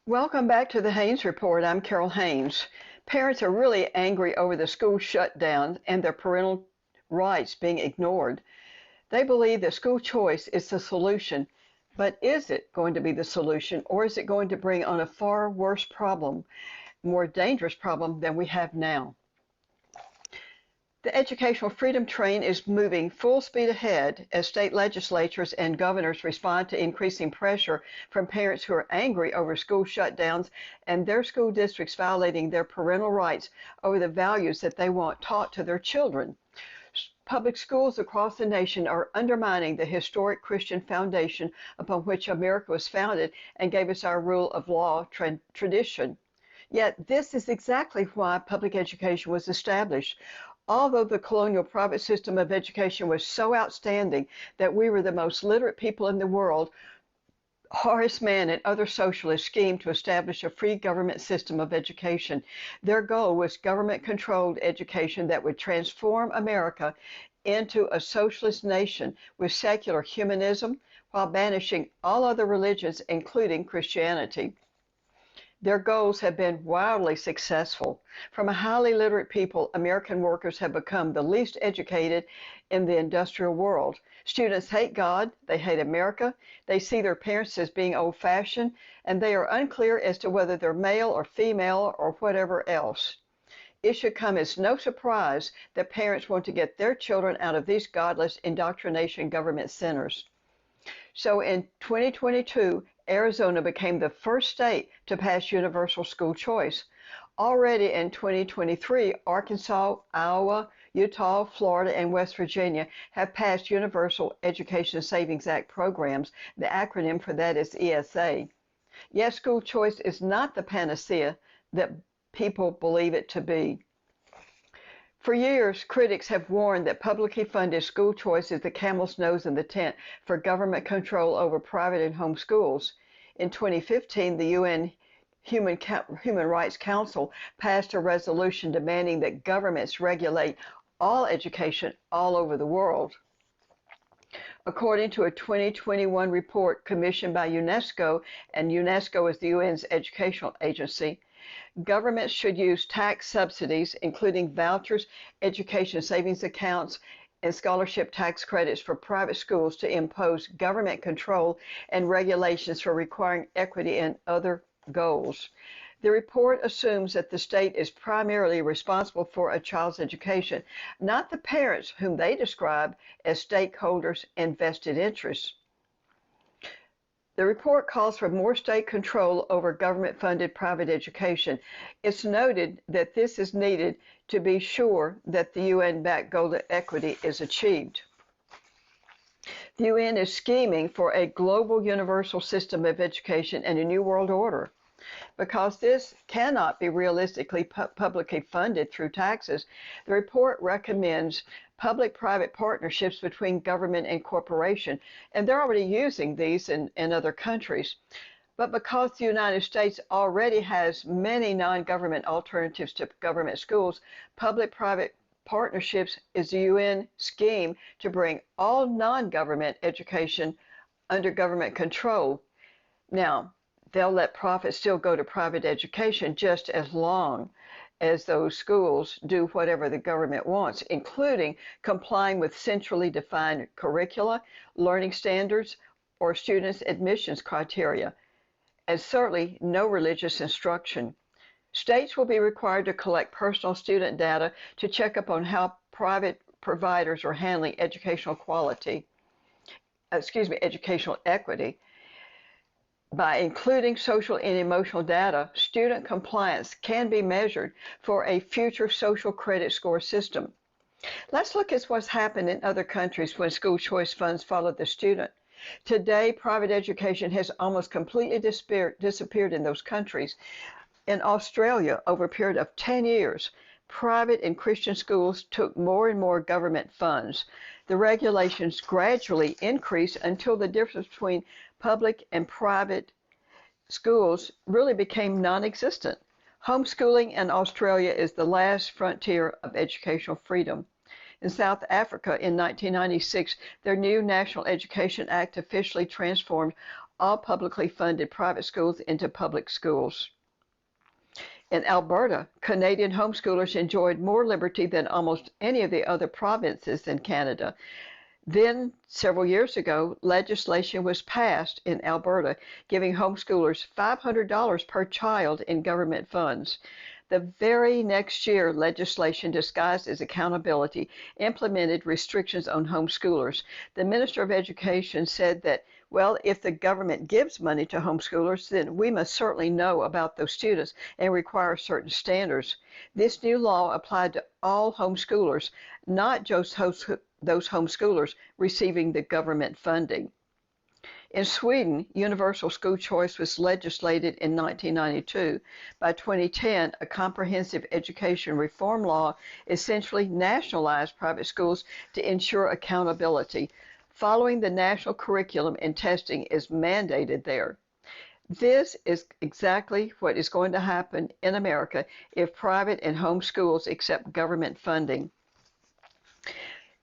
Welcome back to the Haynes Report. I'm Carol Haynes. Parents are really angry over the school shutdown and their parental rights being ignored. They believe that school choice is the solution, but is it going to be the solution, or is it going to bring on a far worse problem, more dangerous problem than we have now? The educational freedom train is moving full speed ahead as state legislatures and governors respond to increasing pressure from parents who are angry over school shutdowns and their school districts violating their parental rights over the values that they want taught to their children. Public schools across the nation are undermining the historic Christian foundation upon which America was founded and gave us our rule of law tradition. Yet this is exactly why public education was established. Although the colonial private system of education was so outstanding that we were the most literate people in the world, Horace Mann and other socialists schemed to establish a free government system of education. Their goal was government-controlled education that would transform America into a socialist nation with secular humanism while banishing all other religions, including Christianity. Their goals have been wildly successful. From a highly literate people, American workers have become the least educated in the industrial world. Students hate God, they hate America, they see their parents as being old-fashioned, and they are unclear as to whether they're male or female or whatever else. It should come as no surprise that parents want to get their children out of these godless indoctrination government centers. So in 2022, Arizona became the first state to pass universal school choice. Already in 2023, Arkansas, Iowa, Utah, Florida, and West Virginia have passed Universal Education Savings Act programs. The acronym for that is ESA. Yes, school choice is not the panacea that people believe it to be. For years, critics have warned that publicly funded school choice is the camel's nose in the tent for government control over private and home schools. In 2015, the UN Human Rights Council passed a resolution demanding that governments regulate all education all over the world. According to a 2021 report commissioned by UNESCO, and UNESCO is the UN's educational agency, governments should use tax subsidies, including vouchers, education savings accounts, and scholarship tax credits for private schools to impose government control and regulations for requiring equity and other goals. The report assumes that the state is primarily responsible for a child's education, not the parents whom they describe as stakeholders and vested interests. The report calls for more state control over government-funded private education. It's noted that this is needed to be sure that the UN-backed goal of equity is achieved. The UN is scheming for a global universal system of education and a new world order. Because this cannot be realistically publicly funded through taxes, the report recommends public-private partnerships between government and corporation, and they're already using these in other countries. But because the United States already has many non-government alternatives to government schools, public-private partnerships is the UN scheme to bring all non-government education under government control. Now, they'll let profits still go to private education just as long as those schools do whatever the government wants, including complying with centrally defined curricula, learning standards, or students' admissions criteria, and certainly no religious instruction. States will be required to collect personal student data to check up on how private providers are handling educational equity. By including social and emotional data, student compliance can be measured for a future social credit score system. Let's look at what's happened in other countries when school choice funds followed the student. Today, private education has almost completely disappeared in those countries. In Australia, over a period of 10 years, private and Christian schools took more and more government funds. The regulations gradually increased until the difference between public and private schools really became non-existent. Homeschooling in Australia is the last frontier of educational freedom. In South Africa in 1996, their new National Education Act officially transformed all publicly funded private schools into public schools. In Alberta, Canadian homeschoolers enjoyed more liberty than almost any of the other provinces in Canada. Then, several years ago, legislation was passed in Alberta giving homeschoolers $500 per child in government funds. The very next year, legislation disguised as accountability implemented restrictions on homeschoolers. The Minister of Education said that, well, if the government gives money to homeschoolers, then we must certainly know about those students and require certain standards. This new law applied to all homeschoolers, not just those homeschoolers receiving the government funding. In Sweden, universal school choice was legislated in 1992. By 2010, a comprehensive education reform law essentially nationalized private schools to ensure accountability. Following the national curriculum and testing is mandated there. This is exactly what is going to happen in America if private and home schools accept government funding.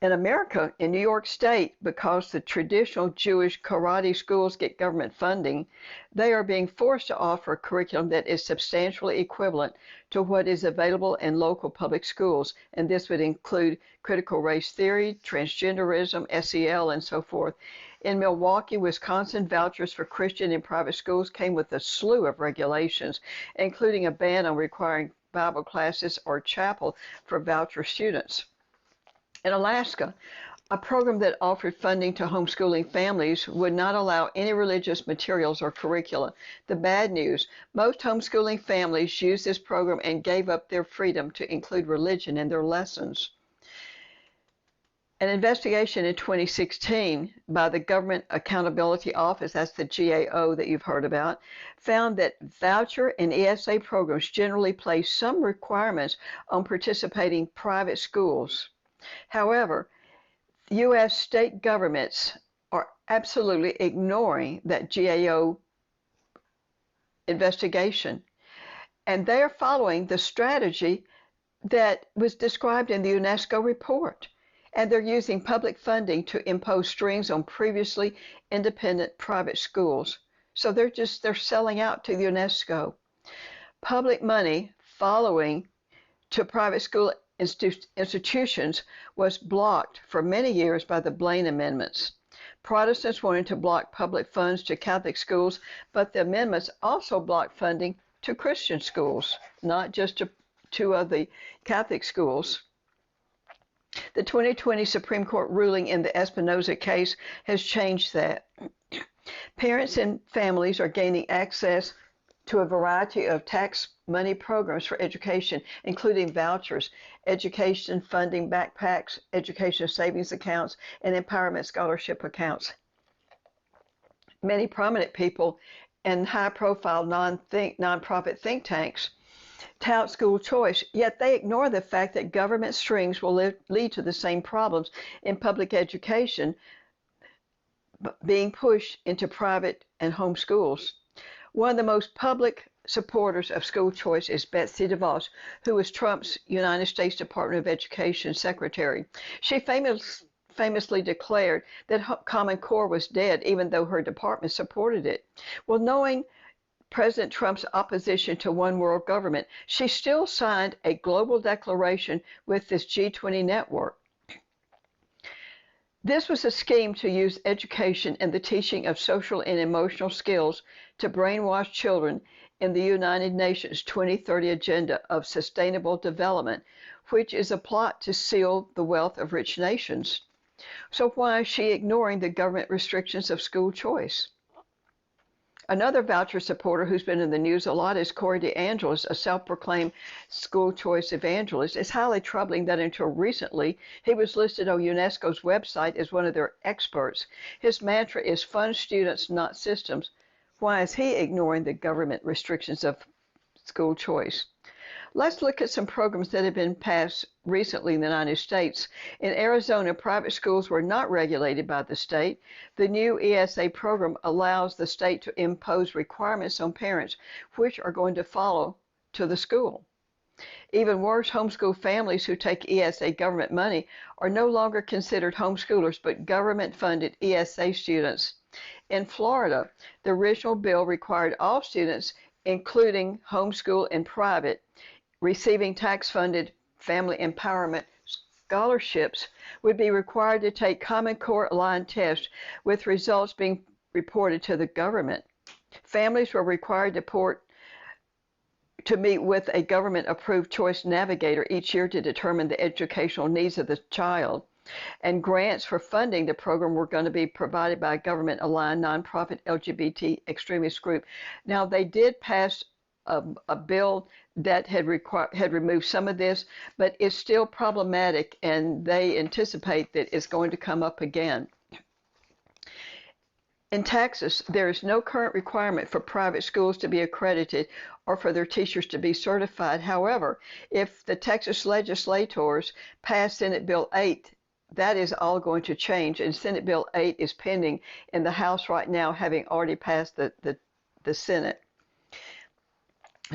In America, in New York State, because the traditional Jewish karate schools get government funding, they are being forced to offer a curriculum that is substantially equivalent to what is available in local public schools, and this would include critical race theory, transgenderism, SEL, and so forth. In Milwaukee, Wisconsin, vouchers for Christian and private schools came with a slew of regulations, including a ban on requiring Bible classes or chapel for voucher students. In Alaska, a program that offered funding to homeschooling families would not allow any religious materials or curricula. The bad news, most homeschooling families used this program and gave up their freedom to include religion in their lessons. An investigation in 2016 by the Government Accountability Office, that's the GAO that you've heard about, found that voucher and ESA programs generally place some requirements on participating private schools. However, U.S. state governments are absolutely ignoring that GAO investigation, and they are following the strategy that was described in the UNESCO report, and they're using public funding to impose strings on previously independent private schools. So they're selling out to the UNESCO. Public money following to private school institutions was blocked for many years by the Blaine amendments. Protestants wanted to block public funds to Catholic schools, but the amendments also blocked funding to Christian schools, not just to the Catholic schools. The 2020 Supreme Court ruling in the Espinoza case has changed that. Parents and families are gaining access to a variety of tax money programs for education, including vouchers, education funding backpacks, education savings accounts, and empowerment scholarship accounts. Many prominent people and high-profile nonprofit think tanks tout school choice, yet they ignore the fact that government strings will lead to the same problems in public education being pushed into private and home schools. One of the most public supporters of school choice is Betsy DeVos, who was Trump's United States Department of Education secretary. She famously declared that Common Core was dead, even though her department supported it. Well, knowing President Trump's opposition to one world government, she still signed a global declaration with this G20 network. This was a scheme to use education and the teaching of social and emotional skills to brainwash children in the United Nations 2030 Agenda of Sustainable Development, which is a plot to seal the wealth of rich nations. So why is she ignoring the government restrictions of school choice? Another voucher supporter who's been in the news a lot is Corey DeAngelis, a self-proclaimed school choice evangelist. It's highly troubling that until recently, he was listed on UNESCO's website as one of their experts. His mantra is fund students, not systems. Why is he ignoring the government restrictions of school choice? Let's look at some programs that have been passed recently in the United States. In Arizona, private schools were not regulated by the state. The new ESA program allows the state to impose requirements on parents, which are going to follow to the school. Even worse, homeschool families who take ESA government money are no longer considered homeschoolers, but government-funded ESA students. In Florida, the original bill required all students, including homeschool and private, receiving tax-funded family empowerment scholarships would be required to take Common Core aligned tests with results being reported to the government. Families were required to meet with a government-approved choice navigator each year to determine the educational needs of the child. And grants for funding the program were going to be provided by a government-aligned nonprofit LGBT extremist group. Now, they did pass a bill that had removed some of this, but it's still problematic, and they anticipate that it's going to come up again. In Texas, there is no current requirement for private schools to be accredited or for their teachers to be certified. However, if the Texas legislators pass Senate Bill 8, that is all going to change, and Senate Bill 8 is pending in the House right now, having already passed the Senate.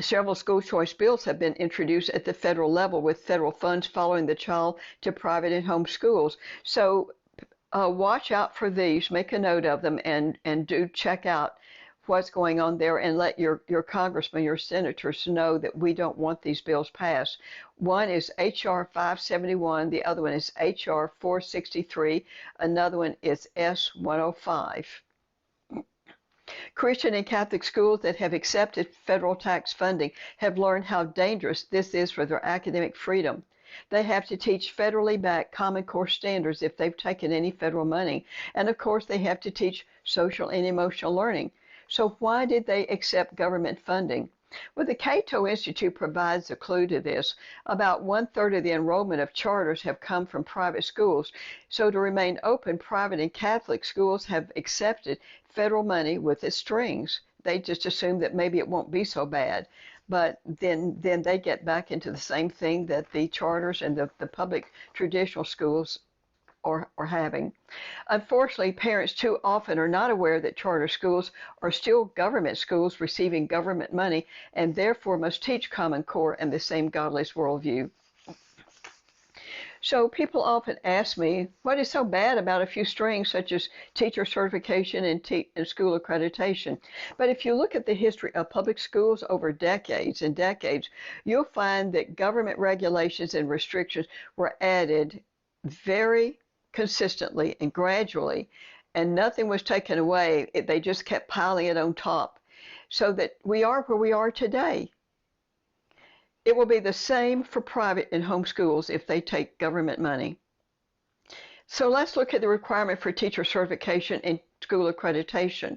Several school choice bills have been introduced at the federal level with federal funds following the child to private and home schools. So watch out for these, make a note of them, and do check out what's going on there, and let your congressmen, your senators know that we don't want these bills passed. One is H.R. 571, the other one is H.R. 463, another one is S. 105. Christian and Catholic schools that have accepted federal tax funding have learned how dangerous this is for their academic freedom. They have to teach federally backed Common Core standards if they've taken any federal money. And of course, they have to teach social and emotional learning. So why did they accept government funding? Well, the Cato Institute provides a clue to this. About 1/3 of the enrollment of charters have come from private schools. So to remain open, private and Catholic schools have accepted federal money with its strings. They just assume that maybe it won't be so bad. But then they get back into the same thing that the charters and the public traditional schools are having. Unfortunately, parents too often are not aware that charter schools are still government schools receiving government money, and therefore must teach Common Core and the same godless worldview. So people often ask me, what is so bad about a few strings such as teacher certification and school accreditation? But if you look at the history of public schools over decades and decades, you'll find that government regulations and restrictions were added very consistently and gradually, and nothing was taken away. They just kept piling it on top, so that we are where we are today. It will be the same for private and home schools if they take government money. So let's look at the requirement for teacher certification and school accreditation.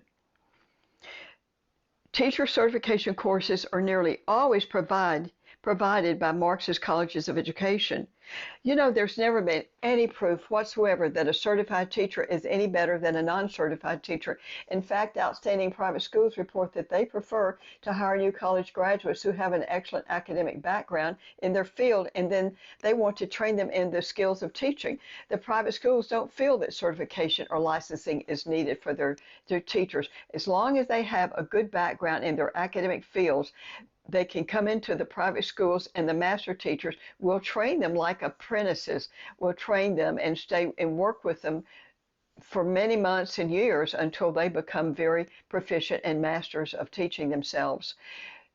Teacher certification courses are nearly always provided by Marxist colleges of education. You know, there's never been any proof whatsoever that a certified teacher is any better than a non-certified teacher. In fact, outstanding private schools report that they prefer to hire new college graduates who have an excellent academic background in their field, and then they want to train them in the skills of teaching. The private schools don't feel that certification or licensing is needed for their teachers. As long as they have a good background in their academic fields, they can come into the private schools, and the master teachers will train them like apprentices, will train them and stay and work with them for many months and years until they become very proficient and masters of teaching themselves.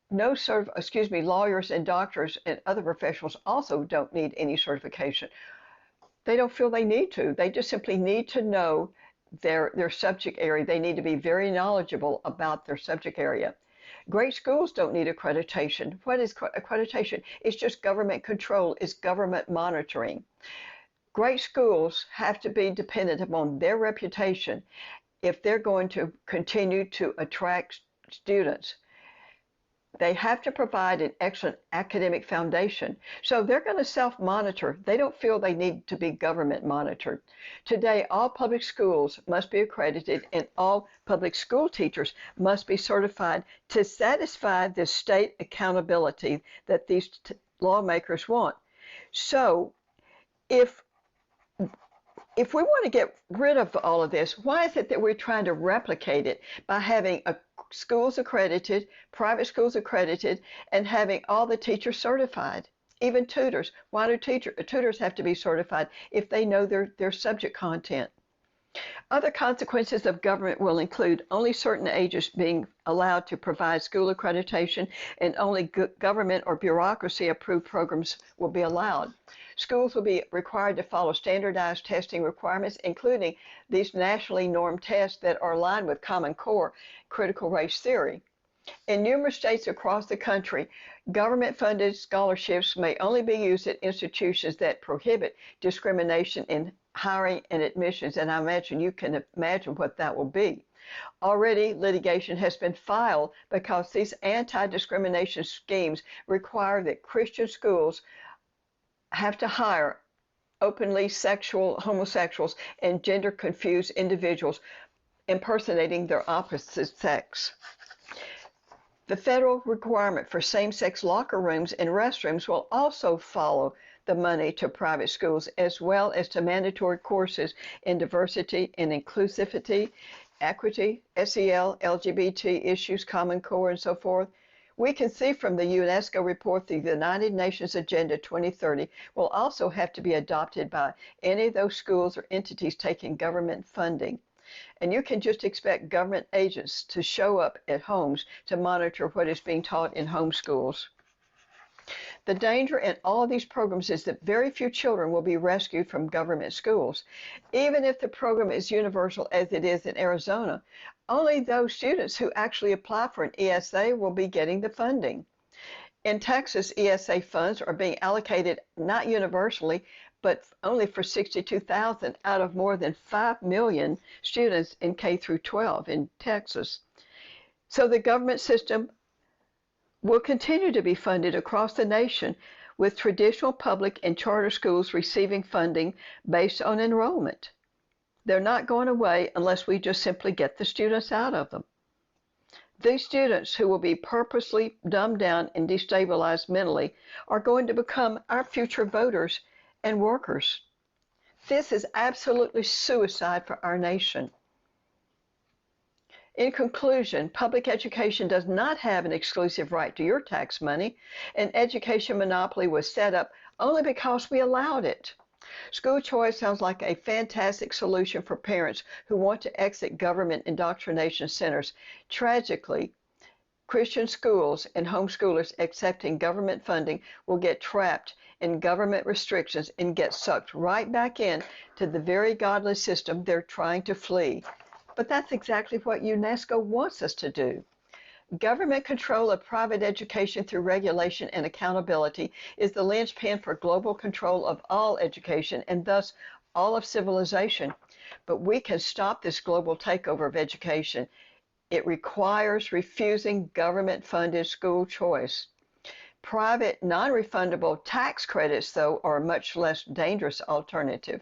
Lawyers and doctors and other professionals also don't need any certification. They don't feel they need to. They just simply need to know their subject area. They need to be very knowledgeable about their subject area. Great schools don't need accreditation. What is accreditation? It's just government control. It's government monitoring. Great schools have to be dependent upon their reputation if they're going to continue to attract students. They have to provide an excellent academic foundation. So they're going to self-monitor. They don't feel they need to be government monitored. Today, all public schools must be accredited, and all public school teachers must be certified to satisfy the state accountability that these lawmakers want. So if we want to get rid of all of this, why is it that we're trying to replicate it by having schools accredited, private schools accredited, and having all the teachers certified, even tutors? Why do tutors have to be certified if they know their subject content? Other consequences of government will include only certain ages being allowed to provide school accreditation, and only government or bureaucracy approved programs will be allowed. Schools will be required to follow standardized testing requirements, including these nationally normed tests that are aligned with Common Core critical race theory. In numerous states across the country, government-funded scholarships may only be used at institutions that prohibit discrimination in hiring and admissions, and I imagine you can imagine what that will be. Already, litigation has been filed because these anti-discrimination schemes require that Christian schools have to hire openly sexual homosexuals and gender-confused individuals impersonating their opposite sex. The federal requirement for same-sex locker rooms and restrooms will also follow the money to private schools, as well as to mandatory courses in diversity and inclusivity, equity, SEL, LGBT issues, Common Core, and so forth. We can see from the UNESCO report the United Nations Agenda 2030 will also have to be adopted by any of those schools or entities taking government funding. And you can just expect government agents to show up at homes to monitor what is being taught in homeschools. The danger in all of these programs is that very few children will be rescued from government schools. Even if the program is universal as it is in Arizona, only those students who actually apply for an ESA will be getting the funding. In Texas, ESA funds are being allocated not universally, but only for 62,000 out of more than 5 million students in K through 12 in Texas. So the government system will continue to be funded across the nation, with traditional public and charter schools receiving funding based on enrollment. They're not going away unless we just simply get the students out of them. These students, who will be purposely dumbed down and destabilized mentally, are going to become our future voters and workers. This is absolutely suicide for our nation. In conclusion, public education does not have an exclusive right to your tax money. An education monopoly was set up only because we allowed it. School choice sounds like a fantastic solution for parents who want to exit government indoctrination centers. Tragically, Christian schools and homeschoolers accepting government funding will get trapped in government restrictions and get sucked right back in to the very godless system they're trying to flee. But that's exactly what UNESCO wants us to do. Government control of private education through regulation and accountability is the linchpin for global control of all education and thus all of civilization. But we can stop this global takeover of education. It requires refusing government-funded school choice. Private, non-refundable tax credits, though, are a much less dangerous alternative,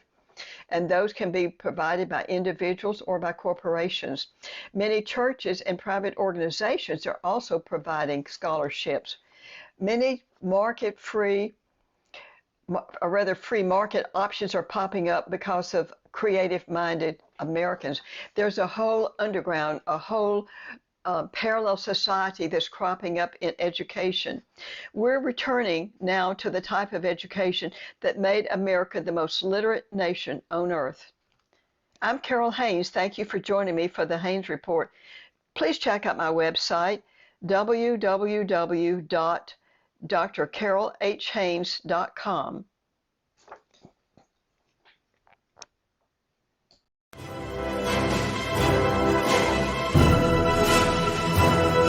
and those can be provided by individuals or by corporations. Many churches and private organizations are also providing scholarships. Many free market options are popping up because of creative-minded Americans. There's a whole underground, a whole parallel society that's cropping up in education. We're returning now to the type of education that made America the most literate nation on earth. I'm Carol Haynes. Thank you for joining me for the Haynes Report. Please check out my website, www.drcarolhaynes.com.